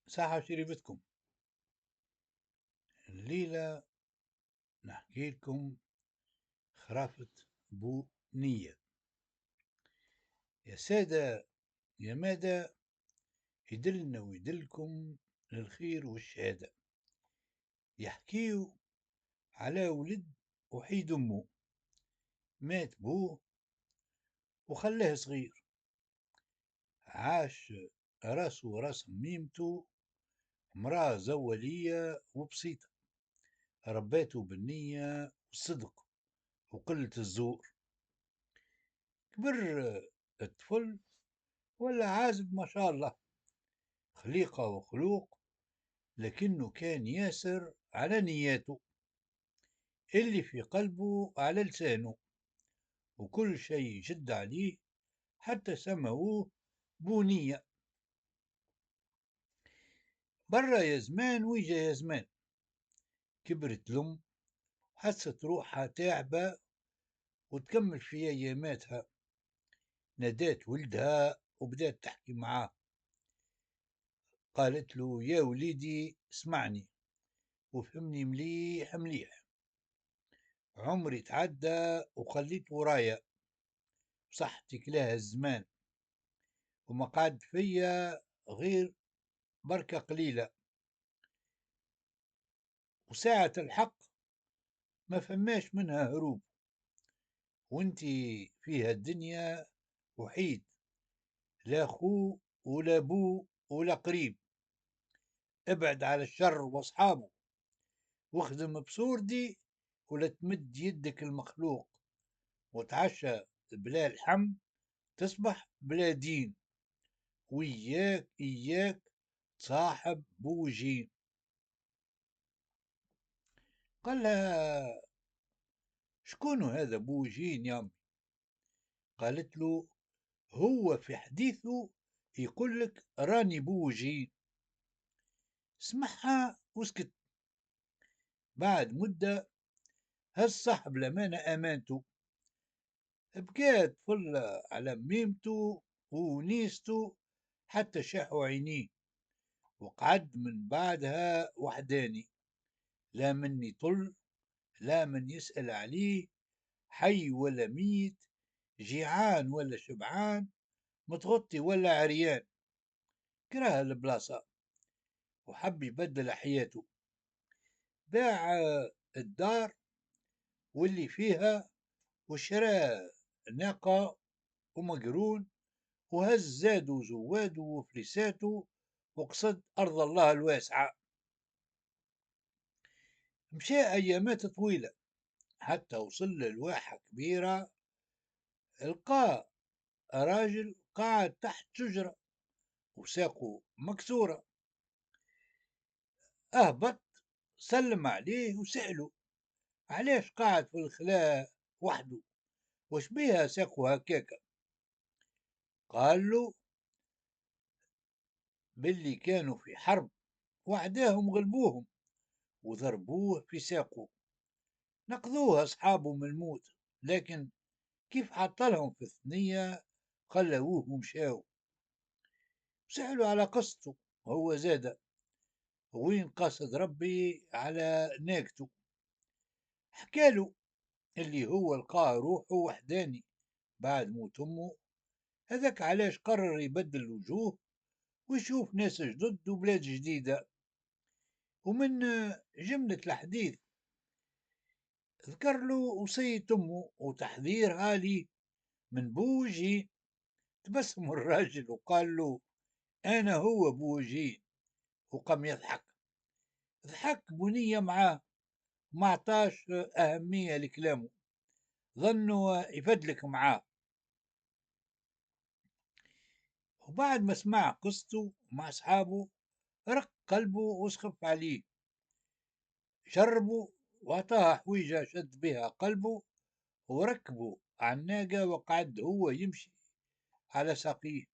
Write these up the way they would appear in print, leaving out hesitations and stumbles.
صحة شريفتكم. الليلة نحكي لكم خرافة بو نية. يا سادة يا مادة، يدلنا ويدلكم للخير والشهادة. يحكيو على ولد وحيد أمه، مات بوه وخلاه صغير، عاش راسه وراس ميمته، امرأة زولية وبسيطة، رباته بالنية والصدق وقلة الزور. كبر الطفل ولا عازب ما شاء الله، خليقة وخلوق، لكنه كان ياسر على نياته، اللي في قلبه على لسانه، وكل شيء جد عليه، حتى سموه بونية. برا يا زمان ويجا يا زمان، كبرت الأم، حست روحها تعبة وتكمل في أياماتها. نادات ولدها وبدأت تحكي معاه، قالت له: يا وليدي اسمعني وفهمني مليح مليح، عمري تعدى وخليت ورايا، صحتك لها الزمان، وما قعد فيا غير بركة قليلة، وساعة الحق ما فماش منها هروب، وانتي فيها الدنيا وحيد، لا خو ولا بو ولا قريب، ابعد على الشر واصحابه، واخدم بصوردي ولا تمد يدك المخلوق، وتعشى بلا الحم تصبح بلا دين، وإياك إياك صاحب بوجين. قال لها: شكون هذا بوجين يا أمي؟ قالت له: هو في حديثه يقول لك راني بوجين. سمعها وسكت. بعد مدة هز صاحب الأمانة أمانته، بقات فل على ميمته ونيسته، حتى شاحوا عينيه، وقعد من بعدها وحداني، لا من يطل، لا من يسأل عليه، حي ولا ميت، جيعان ولا شبعان، متغطي ولا عريان. كره البلاصة وحب يبدل حياته، باع الدار واللي فيها، وشرى ناقة ومقرون، وهز زاده وزواده وفلساته، وقصد أرض الله الواسعة. مشى أيامات طويلة حتى وصل للواحة كبيرة، لقى راجل قاعد تحت شجرة وساقه مكسورة. أهبط، سلم عليه وسأله: علاش قاعد في الخلاء وحده، وش بيها ساقه هكاكا؟ قال له: باللي كانوا في حرب وعداهم غلبوهم وضربوه في ساقه، نقذوه أصحابه من الموت، لكن كيف عطلهم في الثنية خلوه ومشاو. سألوا على قصته، هو زاد وين قصد ربي على ناقته. حكاله اللي هو لقاه روحه وحداني بعد موت أمه، هذاك علاش قرر يبدل الوجوه ويشوف ناس جدد وبلاد جديدة. ومن جملة الحديث ذكر له وصية أمه وتحذيرها لي من بوجي. تبسم الراجل وقال له: أنا هو بوجي. وقام يضحك. ضحك بنية معاه، ما عطاش أهمية لكلامه، ظنه يفدلك معاه. وبعد ما سمع قصته مع أصحابه، رق قلبه وسخف عليه، شربه وعطاها حويجة شد بها قلبه، وركبه على الناقة وقعد هو يمشي على ساقيه.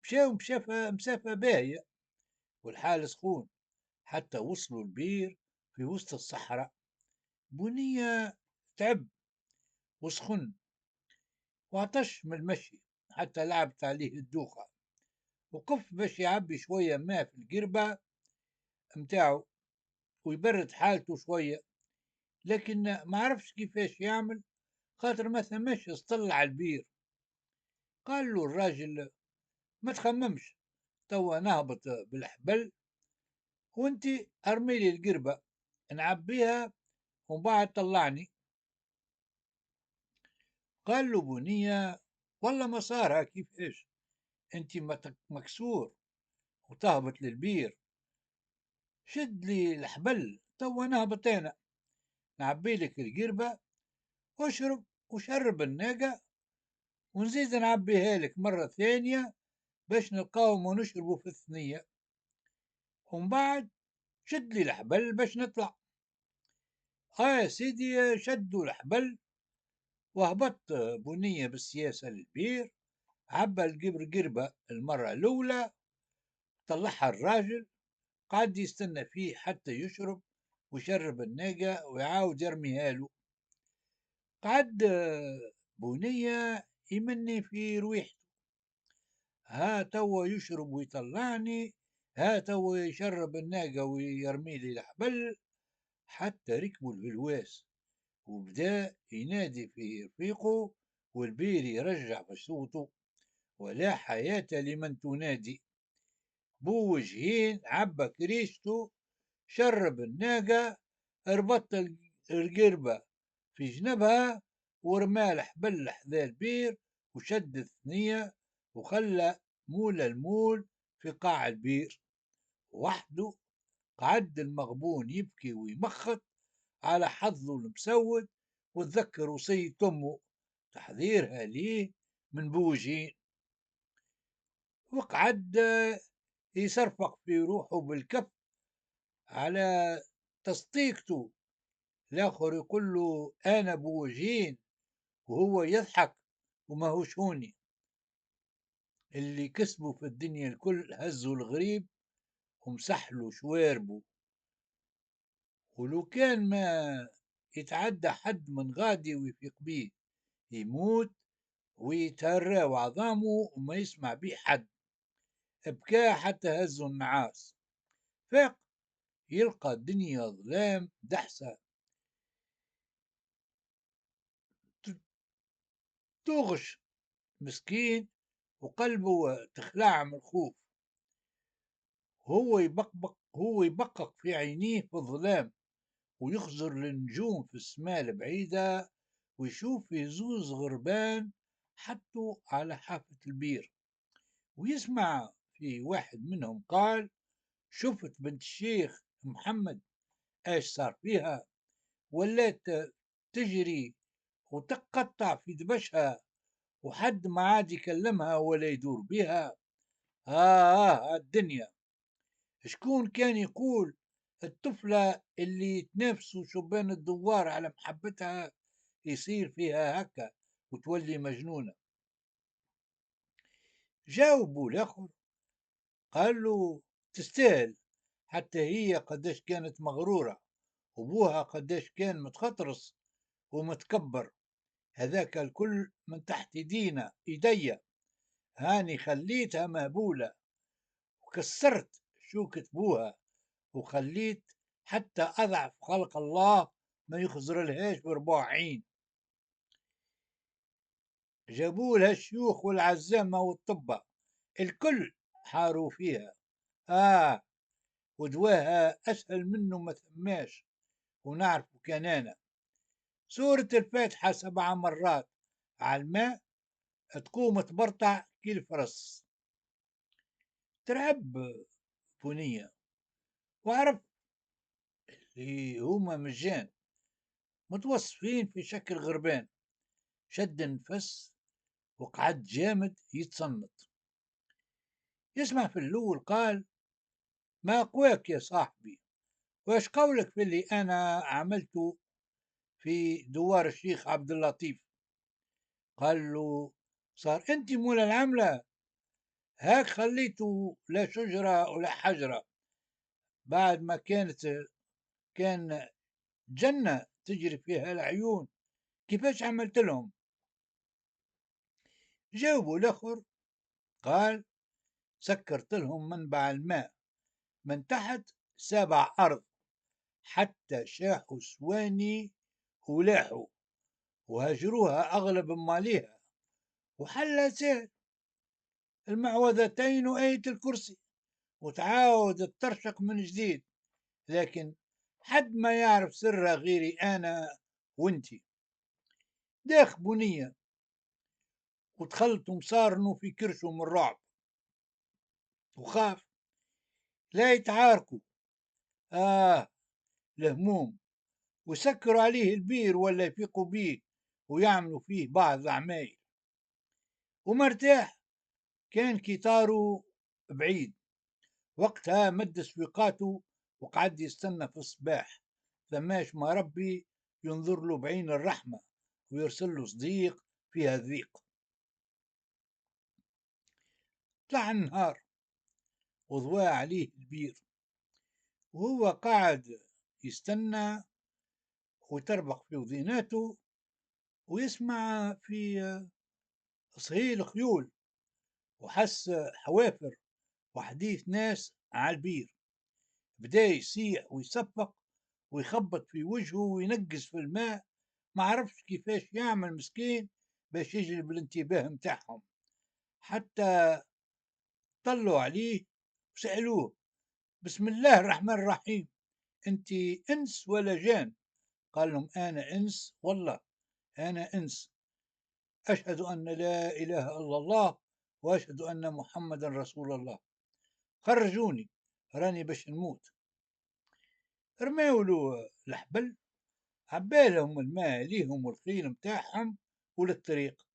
مشاو مسافة باهية والحال سخون، حتى وصلوا البير في وسط الصحراء. بنية تعب وسخن وعطش من المشي، حتى لعبت عليه الدوخة، وقف باش يعبي شوية ماء في القربة متاعه ويبرد حالته شوية، لكن ما عرفش كيفاش يعمل، خاطر ما ثماش سطل على البير. قال له الراجل: ما تخممش، توا نهبط بالحبل وانت ارميلي القربة نعبيها ومن بعد طلعني. قال له بنية: والله ما صارها كيفاش، انت مكسور وتهبط للبير، شد لي الحبل توا نهبط انا نعبي لك القربة واشرب وشرب الناقة، ونزيد نعبيها لك مرة ثانية باش نلقاهم ونشربوا في الثنية، ومن بعد شد لي الحبل باش نطلع. يا سيدي شدوا الحبل وهبط بنية بالسياسة للبير، عبى القربة المرة الأولى، طلعها الراجل، قعد يستنى فيه حتى يشرب ويشرب الناقة ويعاود يرميها له. قعد بنية يمني في رويحته، ها توا يشرب ويطلعني، ها توا يشرب الناقة ويرمي لي الحبل، حتى ركبوا الهلواس وبدا ينادي في رفيقه، والبير يرجع في صوته: ولا حياة لمن تنادي. بو وجهين عبى كريشته، شرب الناقة، ربط القربة في جنبها ورمى الحبل حذا البير وشد الثنية وخلى مول المول في قاع البير وحده. قعد المغبون يبكي ويمخط على حظه المسود، وتذكر وصية أمه تحذيرها ليه من بوجين، وقعد يصرفق في روحه بالكف على تصديقته. الآخر يقول له: أنا بوجين، وهو يضحك وما هوش هوني. اللي كسبه في الدنيا الكل هزوا الغريب ومسحلوا شواربه، ولو كان ما يتعدى حد من غادي ويفيق بيه يموت ويتهرى وعظامه وما يسمع بيه حد. بكى حتى هزوا النعاس، فاق يلقى الدنيا ظلام دحسة تغش مسكين، وقلبه تخلع من الخوف. هو يبقق في عينيه في الظلام، ويخزر للنجوم في السماء البعيدة، ويشوف في زوز غربان حطوا على حافة البير، ويسمع في واحد منهم قال: شفت بنت الشيخ محمد ايش صار فيها، ولات تجري وتقطع في دبشها، وحد ما عاد يكلمها ولا يدور بها. الدنيا شكون كان يقول الطفلة اللي تنافسوا شبان الدوار على محبتها يصير فيها هكا وتولي مجنونة. جاوبوا الآخر قال له: تستاهل، حتى هي قداش كانت مغرورة، وبوها قداش كان متخطرس ومتكبر، هذاك الكل من تحت ايديا، هاني خليتها مهبولة وكسرت شوكة بوها، وخليت حتى أضعف خلق الله ما يخزر لهاش بربع عين. جابوا لها الشيوخ والعزامة والطبة الكل حاروا فيها، آه ودواها أسهل منه ما ثماش، ونعرف كنانة سورة الفاتحة 7 مرات على الماء تقوم تبرطع كي الفرس. ترعب بنية وعرف اللي هما مجان متوصفين في شكل غربان، شد نفس وقعد جامد يتصنت. يسمع في الأول قال: ما أقواك يا صاحبي، واش قولك في اللي أنا عملته في دوار الشيخ عبد اللطيف؟ قال له: صار أنت مول العملة، هاك خليته لا شجرة ولا حجرة، بعد ما كان جنة تجري فيها العيون، كيفاش عملت لهم؟ جاوبوا الآخر قال: سكرت لهم منبع الماء من تحت 7 أرض، حتى شاحوا سواني ولاحوا وهجروها أغلب ماليها، وحلها سهل، المعوذتين وآية الكرسي، وتعاود ترشق من جديد. لكن حد ما يعرف سرها غيري أنا وانتي. داخ بنية ودخلت مصارنه في كرشه من الرعب، وخاف لا يتعاركوا الهموم وسكروا عليه البير ولا يفيقوا بيه ويعملوا فيه بعض العمايل. ومرتاح كان كيتارو بعيد، وقتها مد سويقاته وقعد يستنى في الصباح، ثماش ما ربي ينظر له بعين الرحمة ويرسل له صديق فيها ذيق. طلع النهار وضوى عليه البير، وهو قاعد يستنى وتربق في وذيناته ويسمع في صهيل خيول وحس حوافر وحديث ناس على البير. بدا يصيح ويصفق ويخبط في وجهه وينقز في الماء، ما عرفش كيفاش يعمل مسكين باش يجلب الانتباه متاعهم، حتى طلوا عليه وسألوه: بسم الله الرحمن الرحيم، انت انس ولا جان؟ قال لهم: انا انس والله، انا انس، اشهد ان لا اله الا الله واشهد ان محمدا رسول الله، خرجوني راني باش نموت. رماو له الحبل، عبالهم الماء ليهم والخيل متاعهم وللطريق،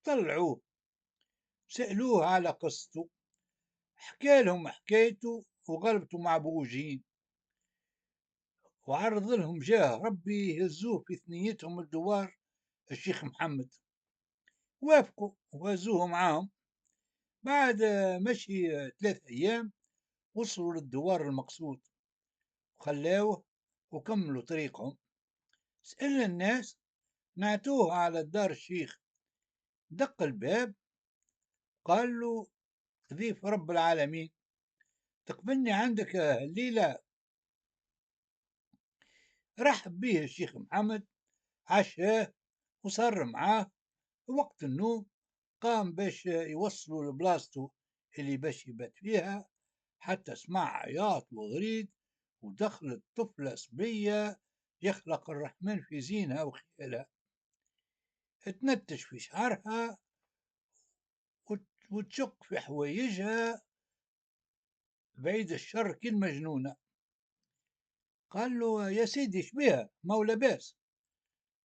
طلعوه سألوه على قصته، حكى لهم حكايته وغلبته مع بوجين، وعرض لهم جاه ربي يهزوه في ثنيتهم الدوار الشيخ محمد. وافقوا وهزوه معاهم. بعد مشي 3 أيام وصلوا للدوار المقصود وخلاوه وكملوا طريقهم. سأل الناس، نعتوه على دار الشيخ، دق الباب، قال له: ضيف رب العالمين، تقبلني عندك الليلة؟ رحب به الشيخ محمد، عشاه وصر معاه. وقت النوم قام باش يوصلوا لبلاصتو اللي باش يبات فيها، حتى سمع عياط وغريد، ودخلت طفلة صبية يخلق الرحمن في زينها وخيالها، تنتش في شعرها وتشق في حوايجها بعيد الشر كالمجنونة. قال له: يا سيدي شبيها ما لاباس؟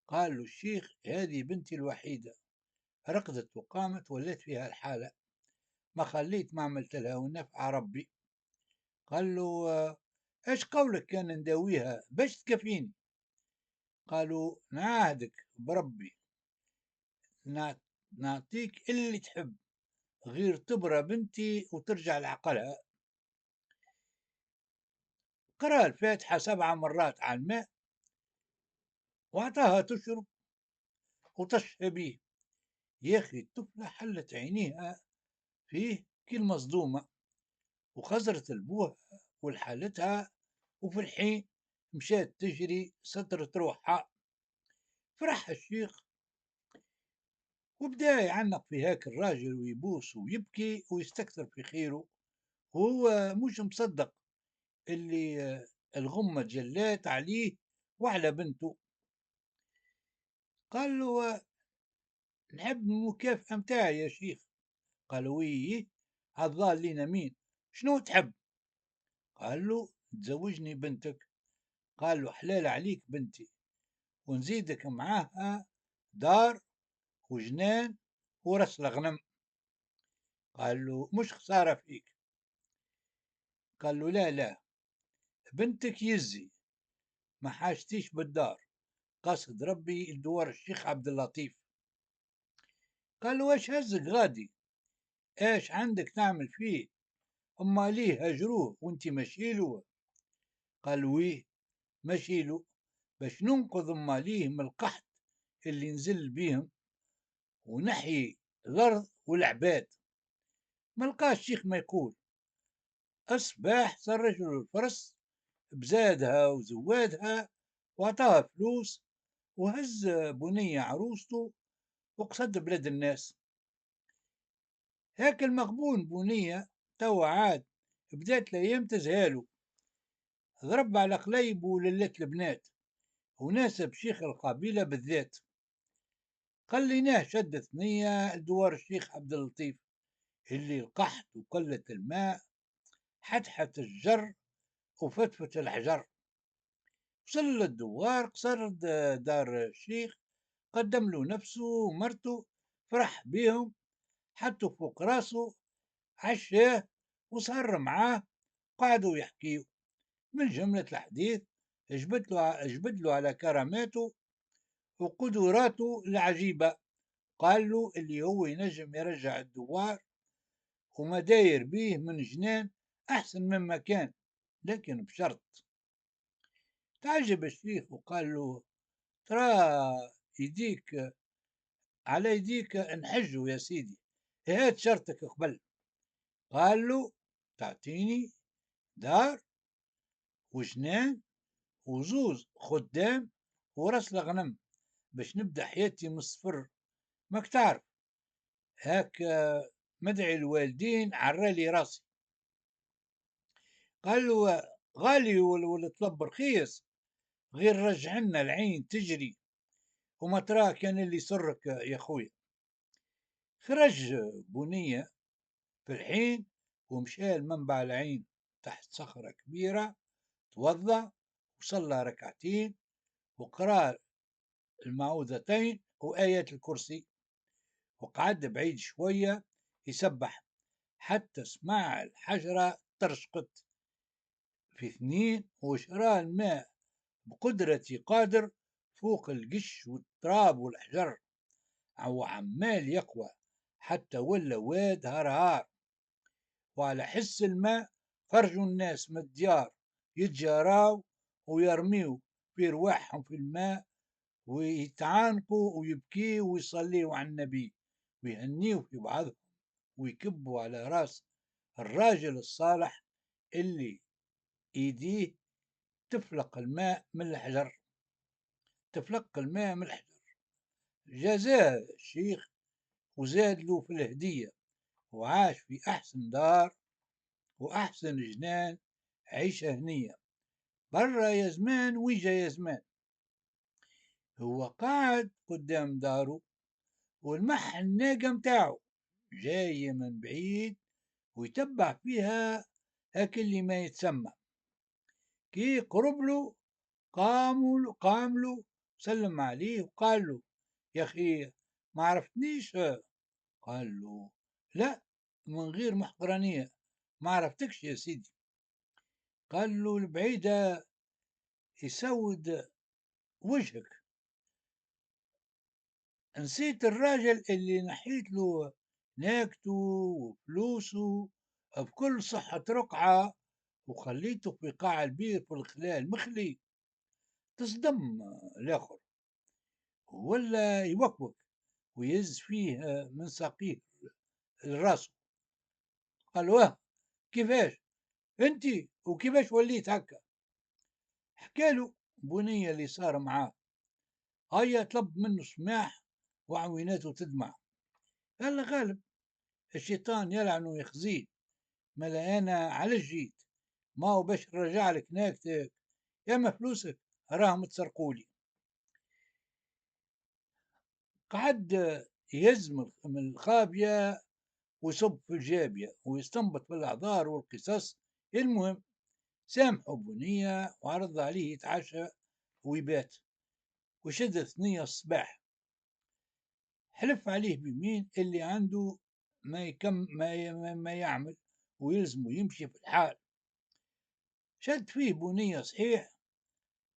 قال له الشيخ: هذه بنتي الوحيدة، رقدت وقامت ولات فيها الحالة، ما خليت ما عملت لها ونفع ربي. قال له: ايش قولك كان نداويها باش تكفيني؟ قالوا: نعاهدك بربي نعطيك اللي تحب، غير تبرى بنتي وترجع لعقلها. قرأ الفاتحة 7 مرات على الماء وأعطاها تشرب وتشفى به. يا أخي الطفلة حلت عينيها فيه كالمصدومة وخزرت لبوها ولحالتها، وفي الحين مشات تجري سترت روحها. فرح الشيخ وبدا يعنق في هاك الراجل ويبوس ويبكي ويستكثر في خيره، وهو مش مصدق اللي الغمة جلات عليه وعلى بنته. قال له: نحب المكافأة متاعي يا شيخ. قال: ويه، عالظال لينا مين، شنو تحب؟ قال له: تزوجني بنتك. قال له: حلال عليك بنتي، ونزيدك معاها دار وجنان ورسل غنم. قال له: مش خسارة فيك. قال له: لا لا، بنتك يزي، ما حاجتيش بالدار، قصد ربي الدوار الشيخ عبد اللطيف. قال له: واش هزك غادي، ايش عندك تعمل فيه، اما ليه هجروه وانت مشيله؟ قال: ويه مشيله باش ننقذ ماليه من القحط اللي نزل بيهم ونحيي الأرض والعباد. ملقاش شيخ ما يقول. الصباح صار رجل الفرس بزادها وزوادها، وعطاها فلوس، وهز بنية عروسته وقصد بلاد الناس. هاك المغبون بنية توا عاد بدات الأيام تزهالو، ضرب على قلايب وللات البنات، وناسب شيخ القبيلة بالذات. خليناه شد ثنية لدوار الشيخ عبد اللطيف، اللي القحط وقلة الماء حتحت الجر وفتفت الحجر. وصل للدوار قصر دار الشيخ، قدم له نفسه ومرته، فرح بيهم، حطوا فوق راسه، عشاه وسهر معاه، قعدوا يحكيوا من جملة الحديث. جبد له على كراماته وقدراته العجيبة. قال له اللي هو ينجم يرجع الدوار، وما داير بيه من جنان أحسن مما كان، لكن بشرط. تعجب الشيخ وقال له ترى يديك على يديك نحجوا يا سيدي، هات شرطك قبل. قال له تعطيني دار وجنان وزوز خدام وراس الغنم باش نبدا حياتي من الصفر، ماك تعرف هاك مدعي الوالدين عرالي راسي. قال له غالي ولا طلب رخيص، غير رجعنا العين تجري، وما تراه كان اللي يسرك يا خويا. خرج بنية في الحين ومشى لمنبع العين تحت صخرة كبيرة، توضأ وصلى ركعتين وقرأ المعوذتين وآية الكرسي، وقعد بعيد شوية يسبح حتى سمع الحجرة ترشقت في اثنين، وشرى الماء بقدرة قادر فوق القش والتراب والحجر، وعمال يقوى حتى ولا واد هرهار. وعلى حس الماء خرجوا الناس من الديار يتجاراو ويرميوا في رواحهم في الماء، ويتعانقوا ويبكيوا ويصليوا على النبي، ويهنيوا في بعضهم، ويكبوا على راس الراجل الصالح اللي ايديه تفلق الماء من الحجر، تفلق الماء من الحجر. جازاه الشيخ وزاد له في الهدية، وعاش في أحسن دار وأحسن جنان، عيشة هنية. برا يا زمان ويجا يا زمان. هو قاعد قدام داره والمح الناقة متاعه جاية من بعيد، ويتبع فيها هاك اللي ما يتسمى. كي قرب له قام له سلم عليه وقال له يا أخي ما عرفتنيش؟ قال له لا، من غير محقرانية، ما عرفتكش يا سيدي. قال له البعيدة يسود وجهك، نسيت الراجل اللي نحيت له ناكته وفلوسه بكل صحة رقعة، وخليته في قاع البير في الخلال مخلي. تصدم الآخر، ولا يوكوك ويهز فيه من ساقيه لراسه. قال واه كيفاش انت وكيفاش وليت هكا؟ حكاله بنية اللي صار معاه. هيا طلب منه سماح وعويناته تدمع. قال غالب الشيطان يلعن ويخزيه، ملا انا على جيت، ما هو باش نرجع لك ناكتك، يا ما فلوسك راهم تسرقولي. قعد يهز من الخابية ويصب في الجابية ويستنبط بالأعذار والقصص. المهم سامحوا بنية وعرض عليه يتعشى ويبات، وشد ثنية الصباح، حلف عليه بمين اللي عنده ما يكم ما يعمل ويلزمه يمشي في الحال. شد فيه بنية صحيح،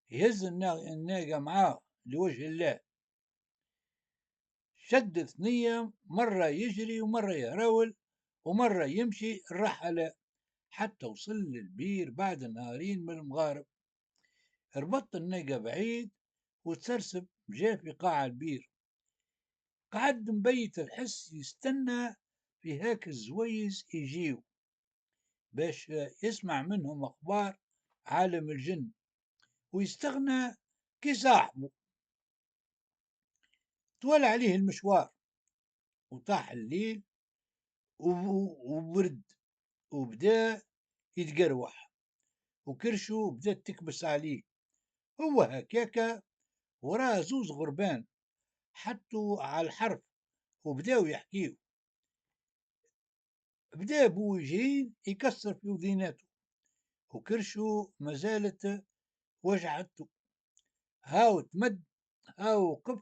يهز الناقة معاه لوجه الله. شد ثنية، مرة يجري ومرة يهرول ومرة يمشي الرحلة، حتى وصل للبير بعد نهارين من المغارب. ربط الناقة بعيد وتسرسب، جاء في قاع البير، قعد مبيت الحس يستنى في هاك الزويز يجيو باش يسمع منهم أخبار عالم الجن ويستغنى كي صاحبه. طول عليه المشوار وطاح الليل وبرد، وبدا يتقروح وكرشه بدات تكبس عليه. هو هكاكا وراه زوز غربان حطوا على الحرف وبداو يحكيو. بدا بوجهين يكسر في وذيناته وكرشه ما زالت وجعته. هاو تمد، هاو قف،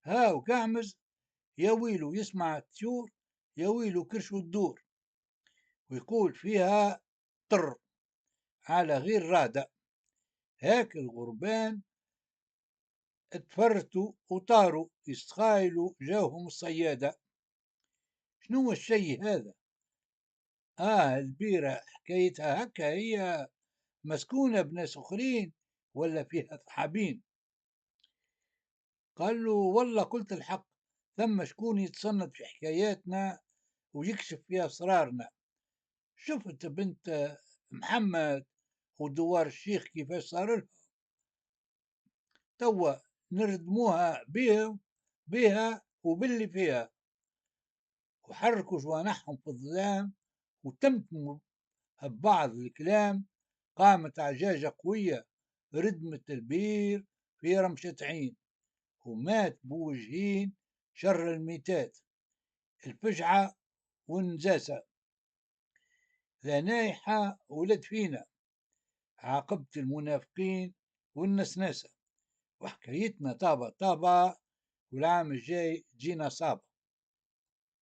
هاو قعمز، يا ويلو يسمع الطيور، يا ويلو كرشه الدور، ويقول فيها طر على غير رادة. هاك الغربان اتفرتوا وطاروا يستخايلوا جاهم الصيادة. شنو الشيء هذا؟ البيرة حكايتها هكا هي، مسكونة بناس أخرين ولا فيها ثحابين؟ قال له والله قلت الحق، ثم شكون يتصنت في حكاياتنا ويكشف في أسرارنا. شفت بنت محمد ودوار الشيخ كيفاش صار لها، توا نردموها بها وباللي فيها، وحركوا جوانحهم في الظلام وتمتموا ببعض الكلام. قامت عجاجة قوية ردمت البير في رمشة عين، ومات بوجهين شر الميتات، الفجعة والنزاسة. لا نايحة ولد فينا، عاقبت المنافقين والنسناسة. وحكايتنا طابة طابة، والعام الجاي تجينا صابة.